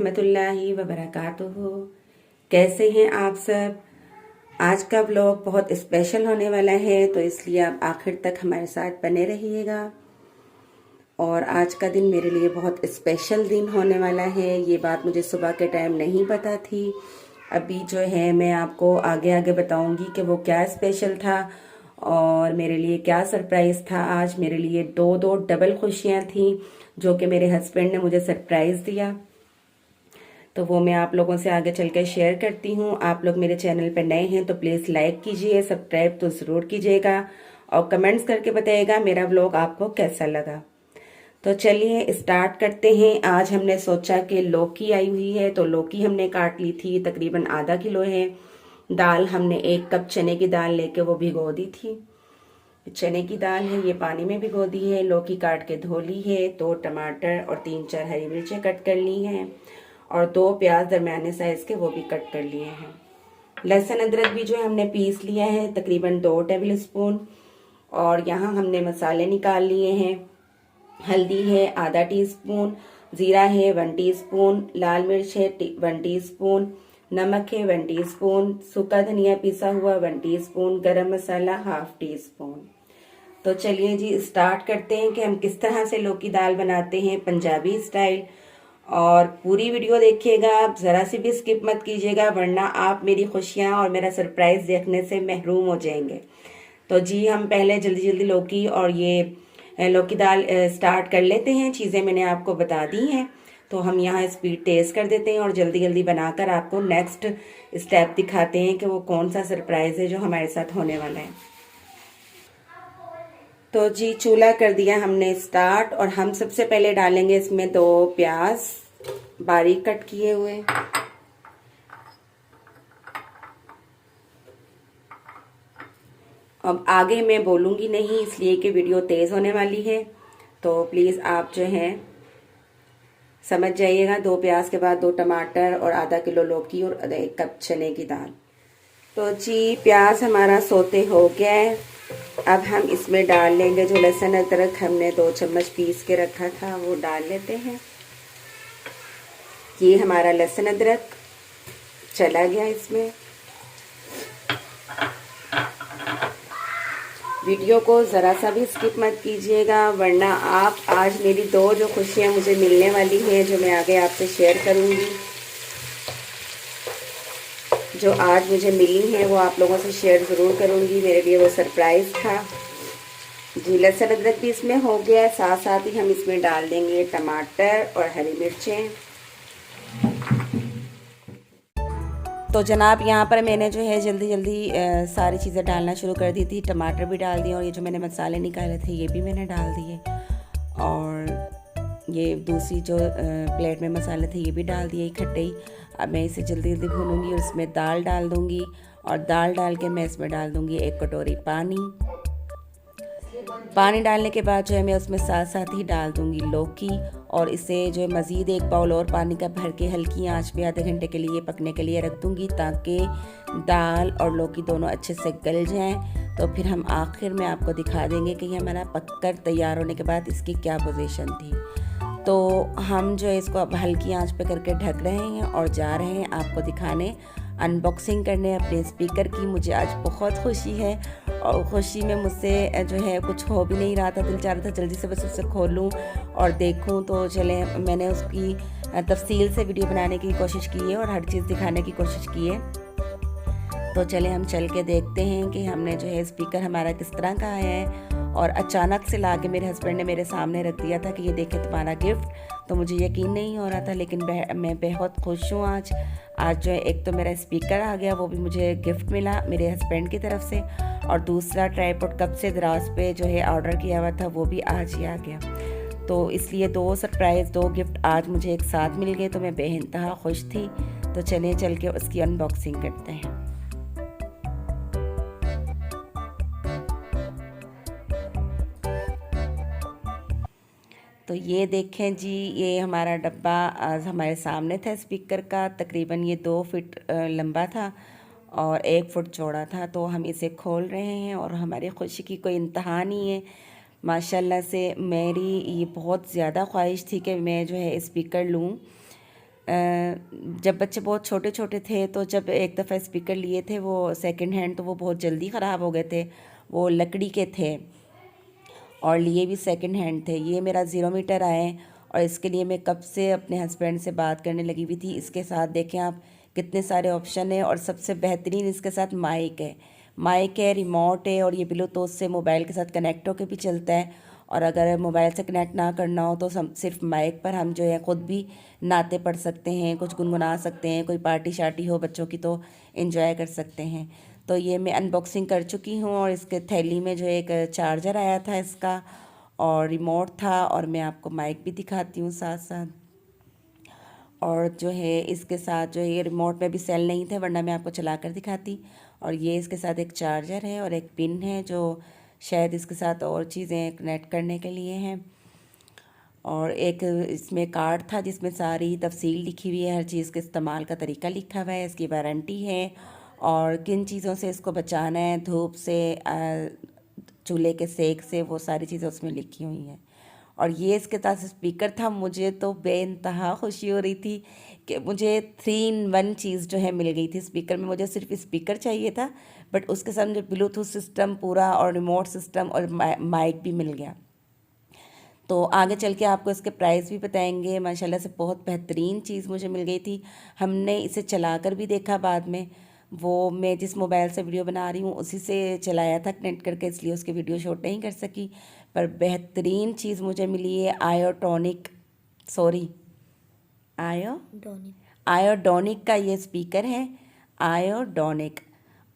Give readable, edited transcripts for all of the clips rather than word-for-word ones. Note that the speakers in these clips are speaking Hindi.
रहमतुल्लाहि व बरकातुहू। कैसे हैं आप सब। आज का व्लॉग बहुत स्पेशल होने वाला है, तो इसलिए आप आखिर तक हमारे साथ बने रहिएगा। और आज का दिन मेरे लिए बहुत स्पेशल दिन होने वाला है। ये बात मुझे सुबह के टाइम नहीं पता थी। अभी जो है मैं आपको आगे आगे बताऊंगी कि वो क्या स्पेशल था और मेरे लिए क्या सरप्राइज़ था। आज मेरे लिए दो दो डबल खुशियाँ थी जो कि मेरे हस्बैंड ने मुझे सरप्राइज़ दिया, तो वो मैं आप लोगों से आगे चल के शेयर करती हूँ। आप लोग मेरे चैनल पर नए हैं तो प्लीज़ लाइक कीजिए, सब्सक्राइब तो ज़रूर कीजिएगा और कमेंट्स करके बताइएगा मेरा व्लॉग आपको कैसा लगा। तो चलिए स्टार्ट करते हैं। आज हमने सोचा कि लौकी आई हुई है, तो लौकी हमने काट ली थी, तकरीबन आधा किलो है। दाल हमने 1 कप चने की दाल लेके वो भिगो दी थी। चने की दाल है, ये पानी में भिगो दी है। लौकी काट के धो ली है। 2 टमाटर और 3-4 हरी मिर्चें कट कर ली हैं और 2 प्याज दरमियाने साइज के वो भी कट कर लिए हैं। लहसुन अदरक भी जो है हमने पीस लिया है, तकरीबन 2 टेबल स्पून। और यहाँ हमने मसाले निकाल लिए हैं। हल्दी है आधा टीस्पून, जीरा है 1 टीस्पून, लाल मिर्च है 1 टीस्पून, नमक है 1 टीस्पून, सूखा धनिया पिसा हुआ 1 टीस्पून, गरम मसाला ½ टीस्पून। तो चलिए जी स्टार्ट करते हैं कि हम किस तरह से लौकी दाल बनाते हैं पंजाबी स्टाइल। और पूरी वीडियो देखिएगा, आप ज़रा सी भी स्किप मत कीजिएगा, वरना आप मेरी खुशियाँ और मेरा सरप्राइज़ देखने से महरूम हो जाएंगे। तो जी हम पहले जल्दी जल्दी लौकी और ये लौकी दाल स्टार्ट कर लेते हैं। चीज़ें मैंने आपको बता दी हैं, तो हम यहाँ स्पीड तेज़ कर देते हैं और जल्दी जल्दी बनाकर आपको नेक्स्ट स्टेप दिखाते हैं कि वो कौन सा सरप्राइज़ है जो हमारे साथ होने वाला है। तो जी चूल्हा कर दिया हमने स्टार्ट और हम सबसे पहले डालेंगे इसमें 2 प्याज बारीक कट किए हुए। अब आगे मैं बोलूँगी नहीं, इसलिए कि वीडियो तेज़ होने वाली है, तो प्लीज़ आप जो है समझ जाइएगा। 2 प्याज के बाद 2 टमाटर और आधा किलो लौकी और 1 कप चने की दाल। तो जी प्याज हमारा सोते हो गया है। अब हम इसमें डाल लेंगे जो लहसुन अदरक हमने 2 चम्मच पीस के रखा था, वो डाल लेते हैं। ये हमारा लहसुन अदरक चला गया इसमें। वीडियो को ज़रा सा भी स्किप मत कीजिएगा, वरना आप आज मेरी 2 जो खुशियाँ मुझे मिलने वाली हैं, जो मैं आगे आपसे शेयर करूँगी, जो आज मुझे मिली हैं वो आप लोगों से शेयर ज़रूर करूँगी। मेरे लिए वो सरप्राइज़ था जी। लहसुन अदरक भी इसमें हो गया है, साथ साथ ही हम इसमें डाल देंगे टमाटर और हरी मिर्चें। तो जनाब यहाँ पर मैंने जो है जल्दी जल्दी सारी चीज़ें डालना शुरू कर दी थी। टमाटर भी डाल दिए और ये जो मैंने मसाले निकाले थे ये भी मैंने डाल दिए, और ये दूसरी जो प्लेट में मसाले थे ये भी डाल दिए इकट्ठे ही। अब मैं इसे जल्दी जल्दी भूनूंगी और इसमें दाल डाल दूंगी, और दाल डाल के मैं इसमें डाल दूंगी 1 कटोरी पानी। पानी डालने के बाद जो है मैं उसमें साथ साथ ही डाल दूंगी लौकी, और इसे जो है मज़ीद 1 बाउल और पानी का भर के हल्की आंच पे आधे घंटे के लिए पकने के लिए रख दूंगी, ताकि दाल और लौकी दोनों अच्छे से गल जाएं। तो फिर हम आखिर में आपको दिखा देंगे कि ये हमारा पककर तैयार होने के बाद इसकी क्या पोजीशन थी। तो हम जो है इसको अब हल्की आंच पे करके ढक रहे हैं और जा रहे हैं आपको दिखाने, अनबॉक्सिंग करने अपने स्पीकर की। मुझे आज बहुत खुशी है और खुशी में मुझसे जो है कुछ हो भी नहीं रहा था, दिल चाह रहा था जल्दी से बस उसे खोलूं और देखूं। तो चले मैंने उसकी तफसील से वीडियो बनाने की कोशिश की है और हर चीज़ दिखाने की कोशिश की है। तो चले हम चल के देखते हैं कि हमने जो है स्पीकर हमारा किस तरह का आया है। और अचानक से ला के मेरे हस्बैंड ने मेरे सामने रख दिया था कि ये देखे तुम्हारा गिफ्ट। तो मुझे यकीन नहीं हो रहा था, लेकिन मैं बहुत खुश हूँ आज जो है एक तो मेरा स्पीकर आ गया, वो भी मुझे गिफ्ट मिला मेरे हस्बैंड की तरफ से, और दूसरा ट्राइपॉड कब से दराज पे जो है ऑर्डर किया हुआ था वो भी आज ही आ गया। तो इसलिए 2 सरप्राइज़ 2 गिफ्ट आज मुझे एक साथ मिल गए, तो मैं बेइंतहा खुश थी। तो चलिए चल के उसकी अनबॉक्सिंग करते हैं। तो ये देखें जी, ये हमारा डब्बा आज हमारे सामने था स्पीकर का। तकरीबन ये 2 फीट लंबा था और 1 फुट चौड़ा था। तो हम इसे खोल रहे हैं और हमारी खुशी की कोई इंतहा नहीं है। माशाल्लाह से मेरी ये बहुत ज़्यादा ख्वाहिश थी कि मैं जो है स्पीकर लूँ, जब बच्चे बहुत छोटे छोटे थे तो जब एक दफ़ा स्पीकर लिए थे वो सेकंड हैंड, तो वो बहुत जल्दी ख़राब हो गए थे। वो लकड़ी के थे और लिए भी सेकंड हैंड थे। ये मेरा 0 मीटर आए और इसके लिए मैं कब से अपने हस्बैंड से बात करने लगी हुई थी। इसके साथ देखें आप कितने सारे ऑप्शन हैं और सबसे बेहतरीन इसके साथ माइक है, रिमोट है और ये ब्लूटूथ से मोबाइल के साथ कनेक्ट होकर भी चलता है। और अगर मोबाइल से कनेक्ट ना करना हो तो सिर्फ माइक पर हम जो है ख़ुद भी नाते पढ़ सकते हैं, कुछ गुनगुना सकते हैं, कोई पार्टी शार्टी हो बच्चों की तो इन्जॉय कर सकते हैं। तो ये मैं अनबॉक्सिंग कर चुकी हूँ और इसके थैली में जो एक चार्जर आया था इसका और रिमोट था, और मैं आपको माइक भी दिखाती हूँ साथ साथ। और जो है इसके साथ जो है ये रिमोट में भी सेल नहीं थे, वरना मैं आपको चला कर दिखाती। और ये इसके साथ एक चार्जर है और एक पिन है जो शायद इसके साथ और चीज़ें कनेक्ट करने के लिए हैं। और एक इसमें कार्ड था जिसमें सारी तफसील लिखी हुई है, हर चीज़ के इस्तेमाल का तरीका लिखा हुआ है, इसकी वारंटी है और किन चीज़ों से इसको बचाना है, धूप से, चूल्हे के सेक से, वो सारी चीज़ें उसमें लिखी हुई हैं। और ये इसके साथ स्पीकर था। मुझे तो बेइंतहा खुशी हो रही थी कि मुझे 3 in 1 चीज़ जो है मिल गई थी स्पीकर में। मुझे सिर्फ स्पीकर चाहिए था, बट उसके साथ मुझे ब्लूटूथ सिस्टम पूरा और रिमोट सिस्टम और माइक भी मिल गया। तो आगे चल के आपको इसके प्राइस भी बताएंगे। माशाल्लाह से बहुत बेहतरीन चीज़ मुझे मिल गई थी। हमने इसे चलाकर भी देखा बाद में, वो मैं जिस मोबाइल से वीडियो बना रही हूँ उसी से चलाया था कनेक्ट करके, इसलिए उसकी वीडियो शूट नहीं कर सकी। पर बेहतरीन चीज़ मुझे मिली है आयोडोनिक का ये स्पीकर है, आयोडोनिक।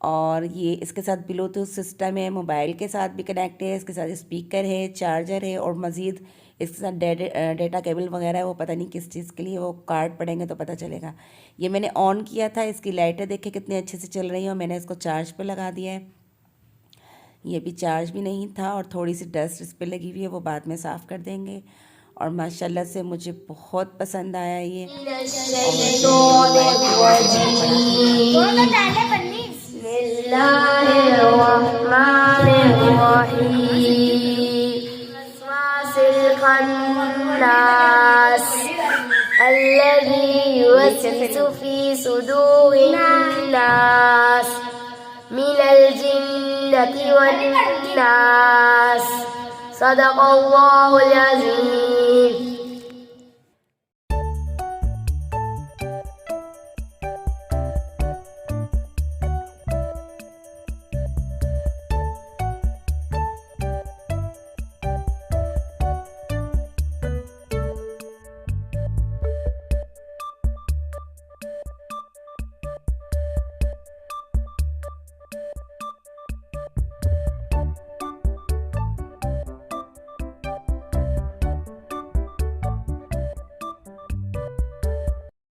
और ये इसके साथ ब्लूटूथ सिस्टम है, मोबाइल के साथ भी कनेक्ट है, इसके साथ स्पीकर है, चार्जर है और मज़ीद इसके साथ डेटा केबल वगैरह है। वो पता नहीं किस चीज़ के लिए, वो कार्ड पढ़ेंगे तो पता चलेगा। ये मैंने ऑन किया था, इसकी लाइटें देखे कितने अच्छे से चल रही हैं और मैंने इसको चार्ज पे लगा दिया है। ये भी चार्ज भी नहीं था और थोड़ी सी डस्ट इस पर लगी हुई है, वो बाद में साफ़ कर देंगे। और माशाल्लाह से मुझे बहुत पसंद आया ये। सदक़ल्लाहुल अज़ीम।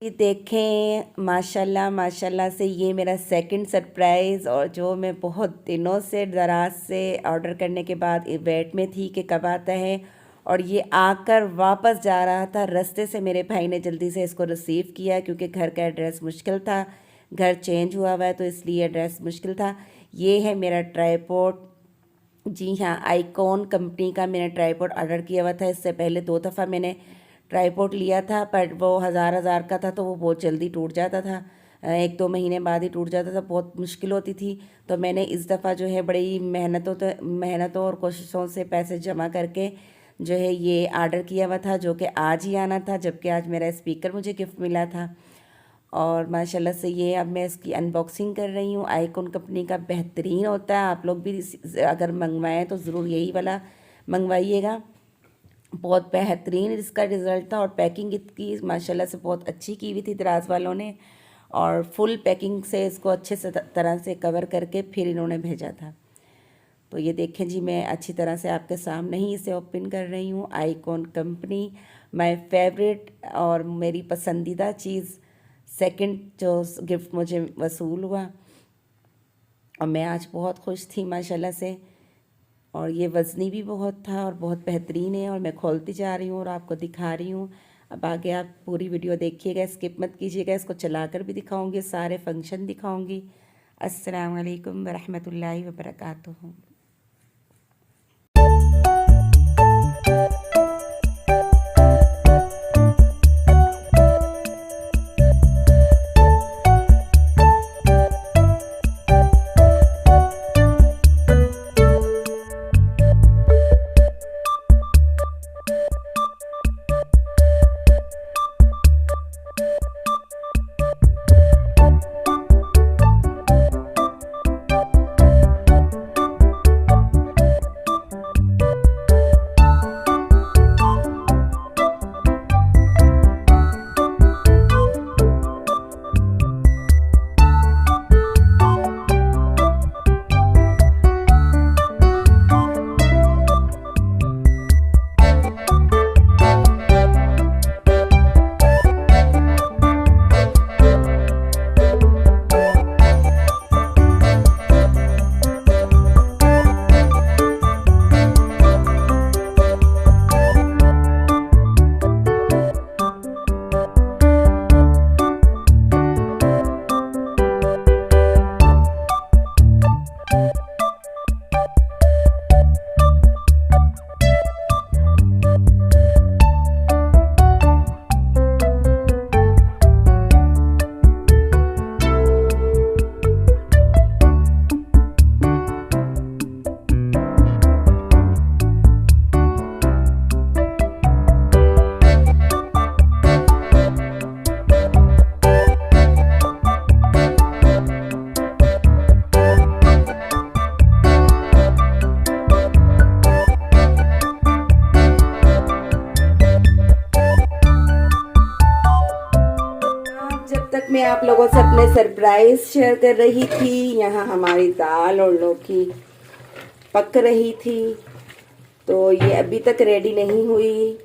ये देखें माशाल्लाह से ये मेरा सेकंड सरप्राइज़, और जो मैं बहुत दिनों से दराज से ऑर्डर करने के बाद वेट में थी कि कब आता है। और ये आकर वापस जा रहा था, रास्ते से मेरे भाई ने जल्दी से इसको रिसीव किया क्योंकि घर का एड्रेस मुश्किल था, घर चेंज हुआ हुआ है तो इसलिए एड्रेस मुश्किल था। ये है मेरा ट्राईपॉड। जी हाँ, आइकॉन कंपनी का मैंने ट्राईपॉड ऑर्डर किया हुआ था। इससे पहले 2 दफ़ा मैंने ट्राईपॉड लिया था, पर वो हज़ार का था तो वो बहुत जल्दी टूट जाता था, 1-2 महीने बाद ही टूट जाता था, बहुत मुश्किल होती थी। तो मैंने इस दफ़ा जो है बड़ी मेहनतों और कोशिशों से पैसे जमा करके जो है ये ऑर्डर किया हुआ था, जो कि आज ही आना था, जबकि आज मेरा स्पीकर मुझे गिफ्ट मिला था। और माशाल्लाह से ये अब मैं इसकी अनबॉक्सिंग कर रही हूँ। आइकॉन कंपनी का बेहतरीन होता है, आप लोग भी अगर मंगवाएं तो ज़रूर यही वाला मंगवाइएगा। बहुत बेहतरीन इसका रिज़ल्ट था और पैकिंग इसकी माशाल्लाह से बहुत अच्छी की हुई थी दराज वालों ने, और फुल पैकिंग से इसको अच्छे से तरह से कवर करके फिर इन्होंने भेजा था। तो ये देखें जी, मैं अच्छी तरह से आपके सामने ही इसे ओपन कर रही हूँ। आइकॉन कंपनी माय फेवरेट और मेरी पसंदीदा चीज़, सेकंड जो गिफ्ट मुझे वसूल हुआ और मैं आज बहुत खुश थी माशाल्लाह से। और ये वज़नी भी बहुत था और बहुत बेहतरीन है, और मैं खोलती जा रही हूँ और आपको दिखा रही हूँ। अब आगे आप पूरी वीडियो देखिएगा, स्किप मत कीजिएगा, इसको चलाकर भी दिखाऊंगी, सारे फंक्शन दिखाऊंगी। अस्सलाम वालेकुम वरहमतुल्लाहि वबरकातुहू। आप लोगों से अपने सरप्राइज शेयर कर रही थी। यहाँ हमारी दाल और लौकी पक रही थी, तो ये अभी तक रेडी नहीं हुई।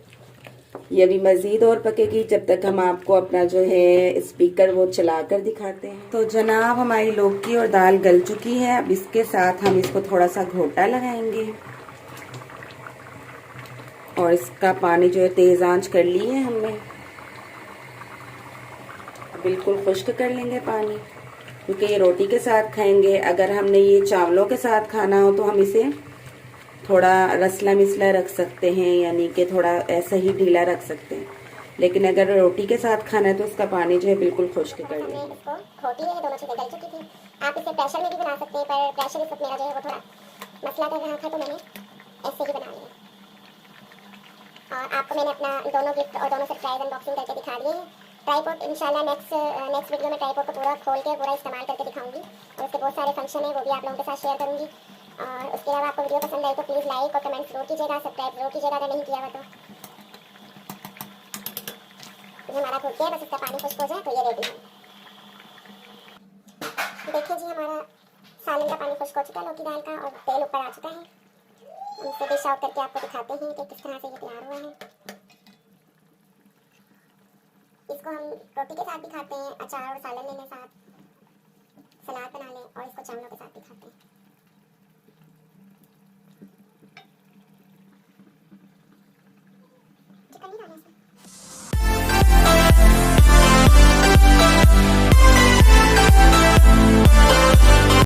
ये अभी मज़ीद और पकेगी जब तक हम आपको अपना जो है स्पीकर वो चलाकर दिखाते हैं। तो जनाब हमारी लौकी और दाल गल चुकी है। अब इसके साथ हम इसको थोड़ा सा घोटा लगाएंगे और इसका पानी जो है तेज़ आंच कर ली है हमने, बिल्कुल खुश्क कर लेंगे पानी, क्योंकि ये रोटी के साथ खाएंगे। अगर हमने ये चावलों के साथ खाना हो तो हम इसे थोड़ा रसला मिसला रख सकते हैं, यानी कि थोड़ा ऐसा ही ढीला रख सकते हैं, लेकिन अगर रोटी के साथ खाना है तो उसका पानी जो है बिल्कुल खुश्क कर लेंगे। इसको खोटी है, दोनों चीज़ें गल चुकी थी। आप इसे प्रेशर में भी बना सकते हैं, पर प्रेशर इस वक्त मेरा जो है वो थोड़ा मसला कर रहा था, तो मैंने ऐसे ही बना लिया। और आपको मैंने अपना दोनों गिफ्ट और दोनों सरप्राइज अनबॉक्सिंग करके दिखा दिए हैं। ट्राईपॉड इंशाल्लाह नेक्स्ट वीडियो में ट्राईपॉड को पूरा खोल के पूरा इस्तेमाल करके दिखाऊंगी, और उसके बहुत सारे फंक्शन है वो भी आप लोगों के साथ शेयर करूंगी। और उसके अलावा आपको वीडियो पसंद आए तो प्लीज़ लाइक और कमेंट जरूर कीजिएगा, सब्सक्राइब जरूर कीजिएगा अगर नहीं किया हुआ तो। हमारा घुल गया, बस इसका पानी खुश्क हो जाए तो ये रेडी है। देखिए जी, हमारा सालन का पानी खुश्क हो चुका है, लौकी दाल का, और तेल ऊपर आ चुका है। हम इसे डिश आउट करके आपको दिखाते हैं कि किस तरह से ये तैयार हुआ है। इसको हम रोटी के साथ भी खाते हैं, अचार और सालन लेने साथ, सलाद बना लें, और इसको चावलों के साथ भी खाते हैं।